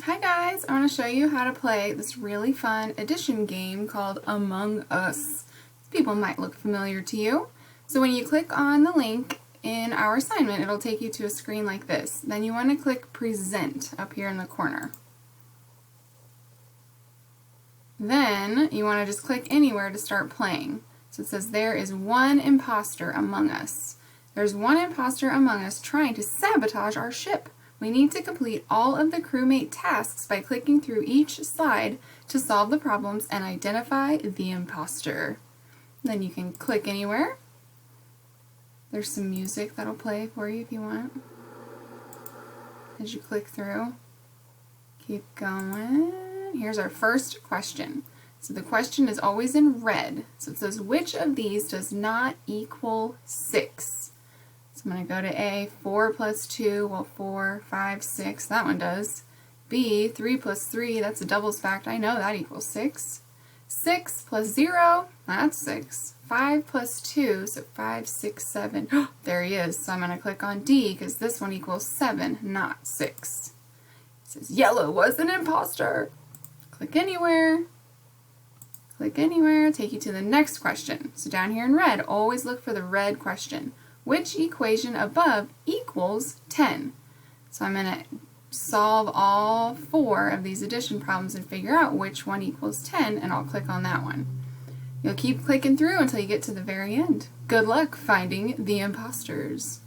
Hi guys, I want to show you how to play this really fun addition game called Among Us. People might look familiar to you. So when you click on the link in our assignment, it'll take you to a screen like this. Then you want to click Present up here in the corner. Then you want to just click anywhere to start playing. So it says there is one imposter among us. There's one imposter among us trying to sabotage our ship. We need to complete all of the crewmate tasks by clicking through each slide to solve the problems and identify the imposter. Then you can click anywhere. There's some music that'll play for you if you want. As you click through, keep going. Here's our first question. So the question is always in red. So it says, which of these does not equal 6? So I'm going to go to A, 4 plus 2, well 4, 5, 6, that one does. B, 3 plus 3, that's a doubles fact, I know that equals 6. 6 plus 0, that's 6. 5 plus 2, so 5, 6, 7, there he is. So I'm going to click on D because this one equals 7, not 6. It says yellow was an imposter. Click anywhere, take you to the next question. So down here in red, always look for the red question. Which equation above equals 10? So I'm going to solve all 4 of these addition problems and figure out which one equals 10, and I'll click on that one. You'll keep clicking through until you get to the very end. Good luck finding the imposters.